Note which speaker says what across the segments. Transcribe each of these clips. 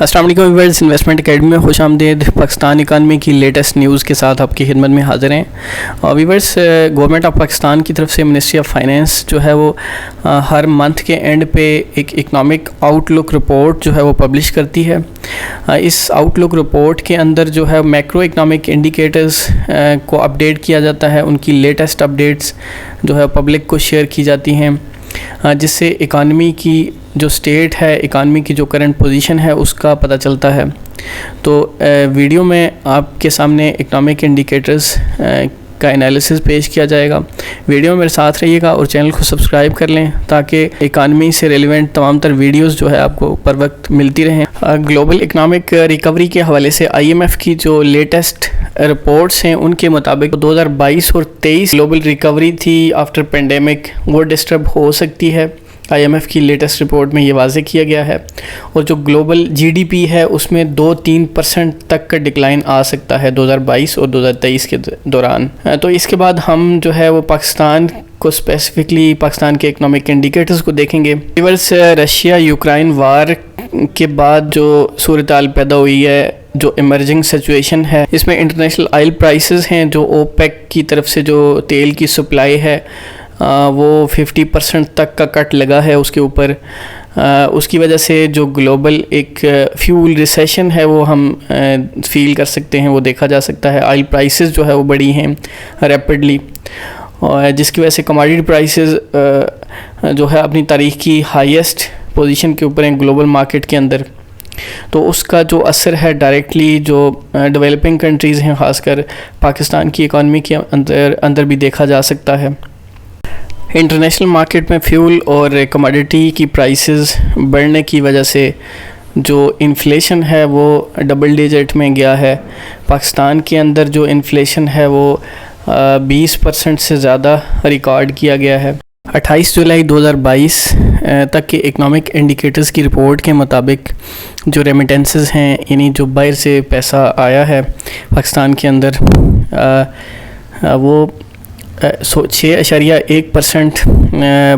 Speaker 1: السلام علیکم viewers, investment academy میں خوش آمدید۔ پاکستان اکانومی کی لیٹسٹ نیوز کے ساتھ آپ کی خدمت میں حاضر ہیں۔ ویورز، گورنمنٹ آف پاکستان کی طرف سے منسٹری آف فائنینس جو ہے وہ ہر منتھ کے اینڈ پہ ایک اکنامک آؤٹ لک رپورٹ جو ہے وہ پبلش کرتی ہے۔ اس آؤٹ لک رپورٹ کے اندر جو ہے میکرو اکنامک انڈیکیٹرز کو اپڈیٹ کیا جاتا ہے، ان کی لیٹسٹ اپڈیٹس جو ہے پبلک کو شیئر کی جاتی ہیں، جس سے اکانومی کی جو سٹیٹ ہے، اکانومی کی جو کرنٹ پوزیشن ہے اس کا پتہ چلتا ہے۔ تو ویڈیو میں آپ کے سامنے اکنامک انڈیکیٹرز کا انالیسس پیش کیا جائے گا۔ ویڈیو میں میرے ساتھ رہیے گا اور چینل کو سبسکرائب کر لیں تاکہ اکانومی سے ریلیونٹ تمام تر ویڈیوز جو ہے آپ کو پر وقت ملتی رہیں۔ گلوبل اکنامک ریکوری کے حوالے سے IMF کی جو لیٹسٹ رپورٹس ہیں ان کے مطابق 2022 اور 23 گلوبل ریکوری تھی آفٹر پینڈیمک، وہ ڈسٹرب ہو سکتی ہے۔ IMF کی لیٹسٹ رپورٹ میں یہ واضح کیا گیا ہے، اور جو گلوبل GDP ہے اس میں 2-3% تک کا ڈکلائن آ سکتا ہے 2022 اور 2023 کے دوران۔ تو اس کے بعد ہم جو ہے وہ پاکستان کو اسپیسیفکلی پاکستان کے اکنامک انڈیکیٹرز کو دیکھیں گے۔ رشیا یوکرائن وار کے بعد جو صورتحال پیدا ہوئی ہے، جو ایمرجنگ سچویشن ہے، اس میں انٹرنیشنل آئل پرائسز ہیں، جو OPEC کی طرف سے جو تیل کی سپلائی ہے وہ 50% تک کا کٹ لگا ہے اس کے اوپر۔ اس کی وجہ سے جو گلوبل ایک فیول ریسیشن ہے وہ ہم فیل کر سکتے ہیں، وہ دیکھا جا سکتا ہے۔ آئل پرائسز جو ہے وہ بڑھی ہیں ریپڈلی، جس کی وجہ سے کموڈٹی پرائسز جو ہے اپنی تاریخ کی ہائیسٹ پوزیشن کے اوپر ہیں گلوبل مارکیٹ کے اندر۔ تو اس کا جو اثر ہے ڈائریکٹلی جو ڈیولپنگ کنٹریز ہیں، خاص کر پاکستان کی اکانومی کے اندر بھی دیکھا جا سکتا ہے۔ انٹرنیشنل مارکیٹ میں فیول اور کموڈٹی کی پرائسز بڑھنے کی وجہ سے جو انفلیشن ہے وہ ڈبل ڈیجٹ میں گیا ہے۔ پاکستان کے اندر جو انفلیشن ہے وہ 20% سے زیادہ ریکارڈ کیا گیا ہے۔ 28 جولائی 2022 تک کے اکنامک انڈیکیٹرز کی رپورٹ کے مطابق جو ریمیٹنسز ہیں، یعنی جو باہر سے پیسہ آیا ہے پاکستان کے اندر، وہ 6.1%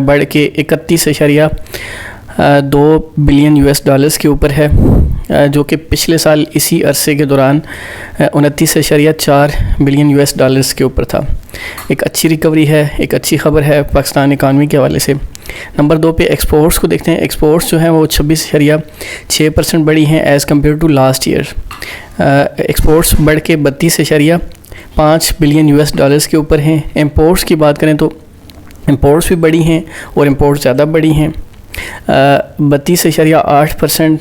Speaker 1: بڑھ کے 31.2 بلین US کے اوپر ہے، جو کہ پچھلے سال اسی عرصے کے دوران 29.4 بلین US کے اوپر تھا۔ ایک اچھی ریکوری ہے، ایک اچھی خبر ہے پاکستان اکانومی کے حوالے سے۔ نمبر 2 پہ ایکسپورٹس کو دیکھتے ہیں۔ ایکسپورٹس جو ہیں وہ 26.6% بڑھی ہیں as compare to last year. Exports بڑھ کے 32.5 بلین US کے اوپر ہیں۔ امپورٹس کی بات کریں تو امپورٹس بھی بڑی ہیں اور امپورٹس زیادہ بڑی ہیں۔ 32.8%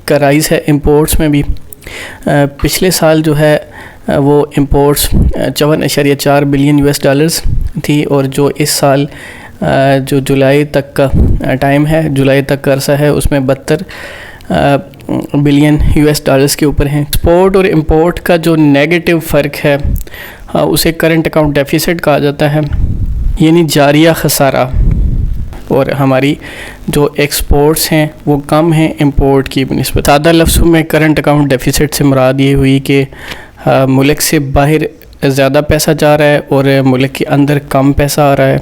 Speaker 1: کا رائز ہے امپورٹس میں بھی۔ پچھلے سال جو ہے وہ امپورٹس 54.4 بلین US تھی، اور جو اس سال جو جولائی تک کا ٹائم ہے، جولائی تک کا عرصہ ہے، اس میں 72 بلین US کے اوپر ہیں۔ ایکسپورٹ اور امپورٹ کا جو نیگیٹو فرق ہے اسے کرنٹ اکاؤنٹ ڈیفیسٹ کہا جاتا ہے، یعنی جاریہ خسارہ۔ اور ہماری جو ایکسپورٹس ہیں وہ کم ہیں امپورٹ کی بنسبت۔ سادہ لفظوں میں کرنٹ اکاؤنٹ ڈیفیسٹ سے مراد یہ ہوئی کہ ملک سے باہر زیادہ پیسہ جا رہا ہے اور ملک کے اندر کم پیسہ آ رہا ہے۔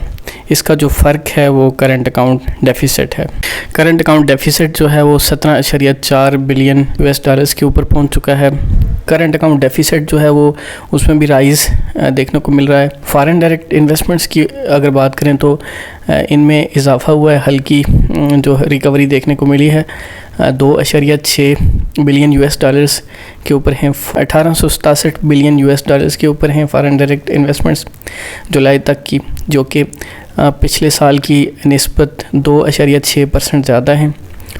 Speaker 1: اس کا جو فرق ہے وہ کرنٹ اکاؤنٹ ڈیفیسٹ ہے۔ کرنٹ اکاؤنٹ ڈیفیسٹ جو ہے وہ 17.4 بلین US کے اوپر پہنچ چکا ہے۔ کرنٹ اکاؤنٹ ڈیفیسٹ جو ہے وہ اس میں بھی رائز دیکھنے کو مل رہا ہے۔ فارن ڈائریکٹ انویسٹمنٹس کی اگر بات کریں تو ان میں اضافہ ہوا ہے، ہلکی جو ریکوری دیکھنے کو ملی ہے، 2.6 بلین US کے اوپر ہیں۔ 1867 بلین US کے اوپر ہیں فارن ڈائریکٹ انویسٹمنٹس جولائی تک کی، جو کہ پچھلے سال کی نسبت 2.6% زیادہ ہیں۔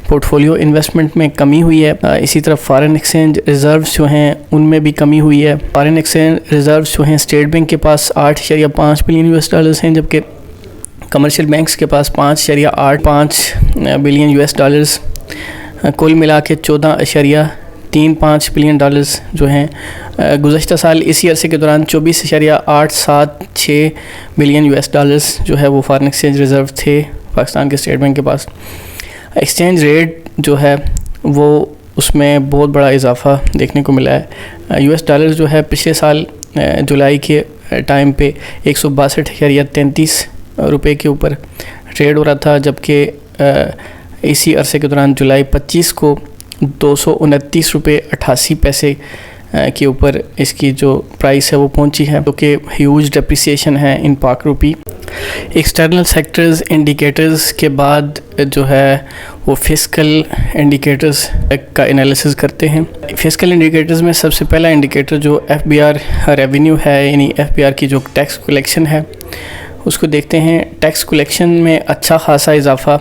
Speaker 1: پورٹ فولیو انویسٹمنٹ میں کمی ہوئی ہے۔ اسی طرح فارن ایکسچینج ریزروز جو ہیں ان میں بھی کمی ہوئی ہے۔ فارن ایکسچینج ریزروز جو ہیں اسٹیٹ بینک کے پاس 8.5 بلین US ہیں، جبکہ کمرشل بینکس کے پاس 5.85 بلین US۔ کل ملا کے 14.35 بلین ڈالرز جو ہیں گزشتہ سال اسی عرصے کے دوران 24.876 بلین US جو ہے وہ فارن ایکسچینج ریزرو تھے پاکستان کے اسٹیٹ بینک کے پاس۔ ایکسچینج ریٹ جو ہے وہ اس میں بہت بڑا اضافہ دیکھنے کو ملا ہے۔ US جو ہے پچھلے سال جولائی کے ٹائم پہ 162.33 روپے کے اوپر ٹریڈ ہو رہا تھا، جبکہ اسی عرصے کے دوران جولائی 25 کو 229.88 کے اوپر اس کی جو پرائس ہے وہ پہنچی ہے، جو کہ ہیوج ڈپریسیشن ہے ان پاک روپی۔ ایکسٹرنل سیکٹرز انڈیکیٹرز کے بعد جو ہے وہ فسکل انڈیکیٹرز کا انالیسز کرتے ہیں۔ فسکل انڈیکیٹرز میں سب سے پہلا انڈیکیٹر جو ایف بی آر ریونیو ہے، یعنی ایف بی آر کی جو ٹیکس کلیکشن ہے اس کو دیکھتے ہیں۔ ٹیکس کلیکشن میں اچھا خاصا اضافہ،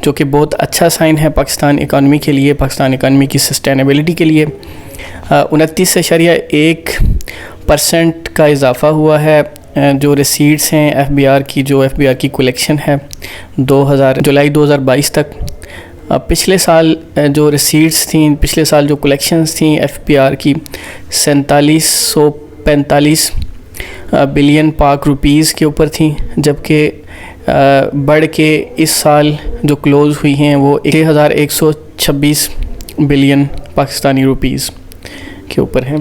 Speaker 1: جو کہ بہت اچھا سائن ہے پاکستان اکانومی کے لیے، پاکستان اکانومی کی سسٹینیبلٹی کے لیے۔ 29.1% کا اضافہ ہوا ہے جو ریسیٹس ہیں ایف بی آر کی، جو ایف بی آر کی کلیکشن ہے جولائی 2022 تک۔ پچھلے سال جو ریسیٹس تھیں، پچھلے سال جو کلیکشنز تھیں ایف بی آر کی 4745 بلین پاک روپیز کے اوپر تھیں، جبکہ بڑھ کے اس سال جو کلوز ہوئی ہیں وہ 6126 بلین پاکستانی روپیز کے اوپر ہیں،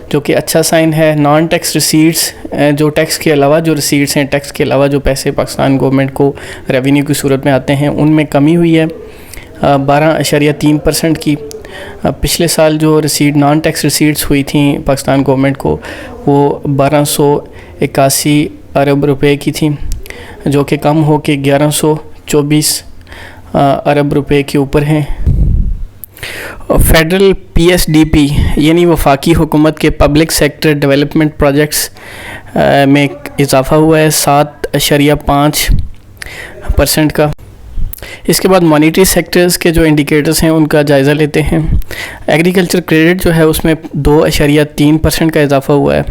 Speaker 1: جو کہ اچھا سائن ہے۔ نان ٹیکس ریسیٹس، جو ٹیکس کے علاوہ جو ریسیٹس ہیں، ٹیکس کے علاوہ جو پیسے پاکستان گورنمنٹ کو ریونیو کی صورت میں آتے ہیں، ان میں کمی ہوئی ہے 12.3% کی۔ پچھلے سال جو نان ٹیکس ریسیٹس ہوئی تھیں پاکستان گورنمنٹ کو وہ 1281 ارب روپے کی تھیں، جو کہ کم ہو کے 1124 ارب روپے کے اوپر ہیں۔ Federal P S D P یعنی وفاقی حکومت کے پبلک سیکٹر ڈیولپمنٹ پروجیکٹس میں اضافہ ہوا ہے 7.5% کا۔ اس کے بعد مانیٹری سیکٹرز کے جو انڈیکیٹرز ہیں ان کا جائزہ لیتے ہیں۔ ایگریکلچر کریڈٹ جو ہے اس میں 2.3% کا اضافہ ہوا ہے،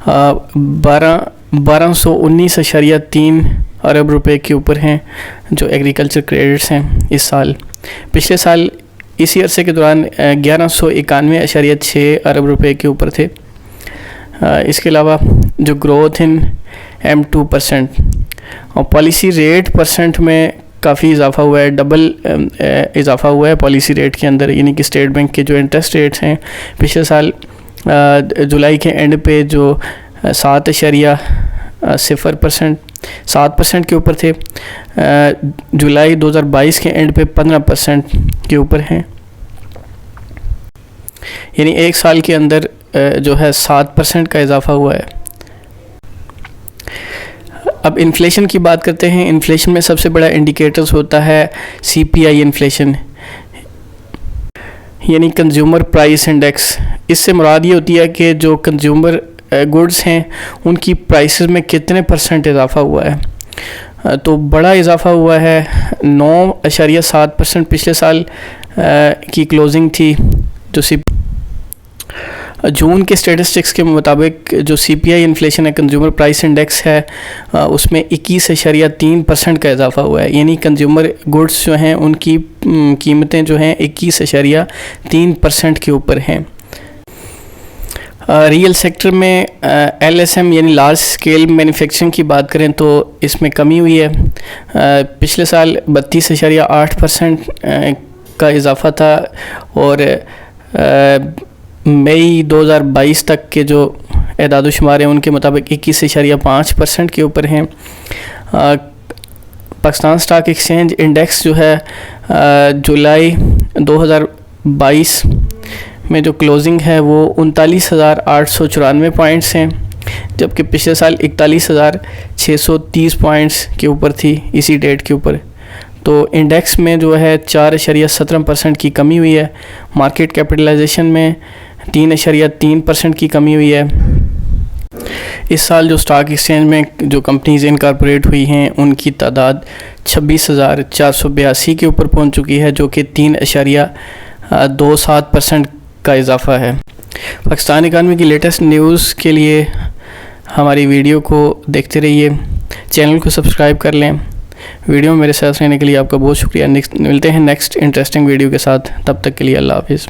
Speaker 1: 1219.3 ارب روپے کے اوپر ہیں جو ایگریکلچر کریڈٹس ہیں اس سال۔ پچھلے سال اسی عرصے کے دوران 1191.6 ارب روپے کے اوپر تھے۔ اس کے علاوہ جو گروتھ ان M2% اور پالیسی ریٹ پرسنٹ میں کافی اضافہ ہوا ہے، ڈبل اضافہ ہوا ہے پالیسی ریٹ کے اندر، یعنی کہ اسٹیٹ بینک کے جو انٹرسٹ ریٹس ہیں پچھلے سال جولائی کے اینڈ پہ جو 7% کے اوپر تھے، جولائی 2022 کے اینڈ پہ 15% کے اوپر ہیں، یعنی ایک سال کے اندر جو ہے 7% کا اضافہ ہوا ہے۔ اب انفلیشن کی بات کرتے ہیں۔ انفلیشن میں سب سے بڑا انڈیکیٹرز ہوتا ہے CPI انفلیشن، یعنی کنزیومر پرائس انڈیکس۔ اس سے مراد یہ ہوتی ہے کہ جو کنزیومر گڈز ہیں ان کی پرائسز میں کتنے % اضافہ ہوا ہے۔ تو بڑا اضافہ ہوا ہے 9.7%۔ پچھلے سال کی کلوزنگ تھی جو جون کے اسٹیٹسٹکس کے مطابق جو CPI انفلیشن ہے، کنزیومر پرائس انڈیکس ہے، اس میں 21.3% کا اضافہ ہوا ہے، یعنی کنزیومر گڈز جو ہیں ان کی قیمتیں جو ہیں 21.3% کے اوپر ہیں۔ ریئل سیکٹر میں LSM یعنی لارج اسکیل مینوفیکچرنگ کی بات کریں تو اس میں کمی ہوئی ہے۔ پچھلے سال 32.8% کا اضافہ تھا، اور مئی 2022 تک کے جو اعداد و شمار ہیں ان کے مطابق 21.5% کے اوپر ہیں۔ پاکستان اسٹاک ایکسچینج انڈیکس جو ہے جولائی 2022 میں جو کلوزنگ ہے وہ 39,894 پوائنٹس ہیں، جبکہ پچھلے سال 41,630 پوائنٹس کے اوپر تھی اسی ڈیٹ کے اوپر۔ تو انڈیکس میں جو ہے 4.17% کی کمی ہوئی ہے۔ مارکیٹ کیپٹلائزیشن میں 3.3% کی کمی ہوئی ہے۔ اس سال جو اسٹاک ایکسچینج میں جو کمپنیز انکارپوریٹ ہوئی ہیں ان کی تعداد 26,482 کے اوپر پہنچ چکی ہے، جو کہ 3.27% کا اضافہ ہے۔ پاکستان اکانومی کی لیٹسٹ نیوز کے لیے ہماری ویڈیو کو دیکھتے رہیے، چینل کو سبسکرائب کر لیں۔ ویڈیو میں میرے ساتھ رہنے کے لیے آپ کا بہت شکریہ۔ ملتے ہیں نیکسٹ انٹرسٹنگ ویڈیو کے ساتھ، تب تک کے لیے اللہ حافظ۔